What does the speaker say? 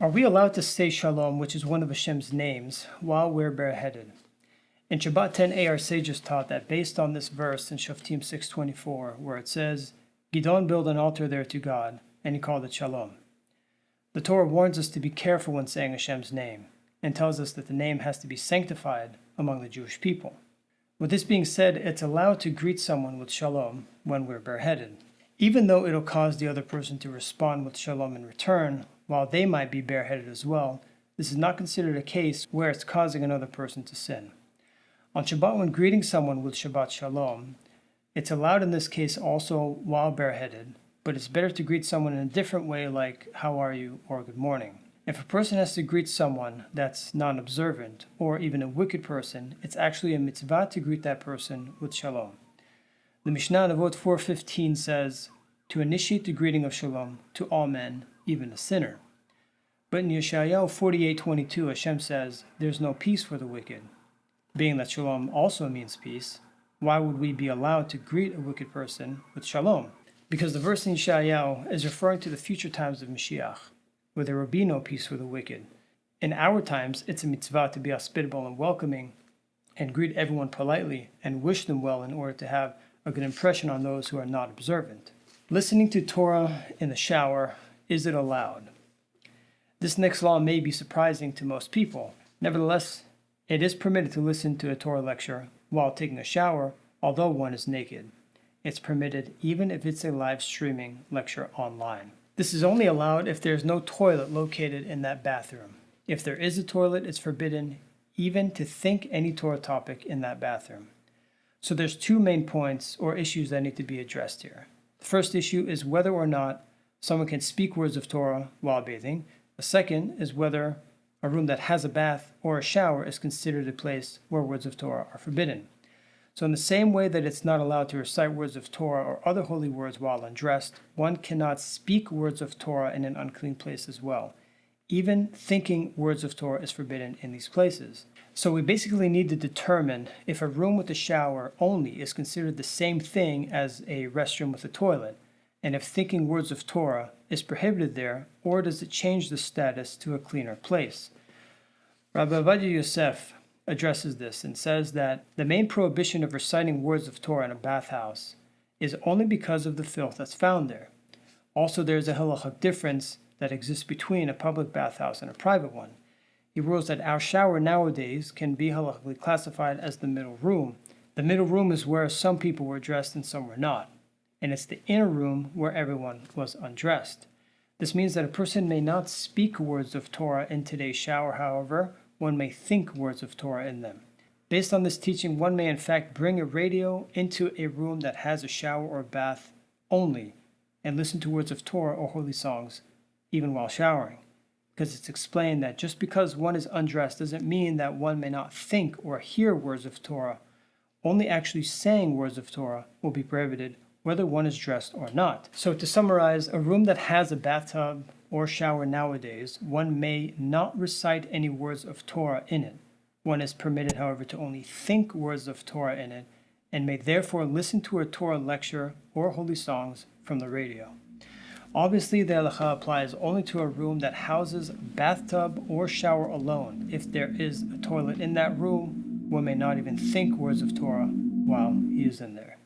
Are we allowed to say Shalom, which is one of Hashem's names, while we're bareheaded? In Shabbat 10a, our sages taught that based on this verse in Shoftim 6:24, where it says, Gidon built an altar there to God, and he called it Shalom. The Torah warns us to be careful when saying Hashem's name, and tells us that the name has to be sanctified among the Jewish people. With this being said, it's allowed to greet someone with Shalom when we're bareheaded, even though it'll cause the other person to respond with Shalom in return, while they might be bareheaded as well. This is not considered a case where it's causing another person to sin. On Shabbat, when greeting someone with Shabbat Shalom, it's allowed in this case also while bareheaded, but it's better to greet someone in a different way like, how are you, or good morning. If a person has to greet someone that's non-observant, or even a wicked person, it's actually a mitzvah to greet that person with Shalom. The Mishna Berura 4:15 says, to initiate the greeting of Shalom to all men, even a sinner. But in Yeshayahu 48:22, Hashem says, there's no peace for the wicked. Being that Shalom also means peace, why would we be allowed to greet a wicked person with Shalom? Because the verse in Yeshayahu is referring to the future times of Mashiach, where there will be no peace for the wicked. In our times, it's a mitzvah to be hospitable and welcoming, and greet everyone politely, and wish them well in order to have a good impression on those who are not observant. Listening to Torah in the shower, is it allowed? This next law may be surprising to most people. Nevertheless, it is permitted to listen to a Torah lecture while taking a shower, although one is naked. It's permitted even if it's a live streaming lecture online. This is only allowed if there is no toilet located in that bathroom. If there is a toilet, it's forbidden even to think any Torah topic in that bathroom. So there's two main points or issues that need to be addressed here. The first issue is whether or not someone can speak words of Torah while bathing. The second is whether a room that has a bath or a shower is considered a place where words of Torah are forbidden. So in the same way that it's not allowed to recite words of Torah or other holy words while undressed, one cannot speak words of Torah in an unclean place as well. Even thinking words of Torah is forbidden in these places. So we basically need to determine if a room with a shower only is considered the same thing as a restroom with a toilet, and if thinking words of Torah is prohibited there, or does it change the status to a cleaner place? Rabbi Yosef addresses this and says that the main prohibition of reciting words of Torah in a bathhouse is only because of the filth that's found there. Also, there is a halachic difference that exists between a public bathhouse and a private one. He rules that our shower nowadays can be halachically classified as the middle room. The middle room is where some people were dressed and some were not, and it's the inner room where everyone was undressed. This means that a person may not speak words of Torah in today's shower, however, one may think words of Torah in them. Based on this teaching, one may in fact bring a radio into a room that has a shower or bath only and listen to words of Torah or holy songs even while showering, because it's explained that just because one is undressed doesn't mean that one may not think or hear words of Torah. Only actually saying words of Torah will be prohibited whether one is dressed or not. So to summarize, a room that has a bathtub or shower nowadays, one may not recite any words of Torah in it. One is permitted, however, to only think words of Torah in it, and may therefore listen to a Torah lecture or holy songs from the radio. Obviously, the halacha applies only to a room that houses bathtub or shower alone. If there is a toilet in that room, one may not even think words of Torah while he is in there.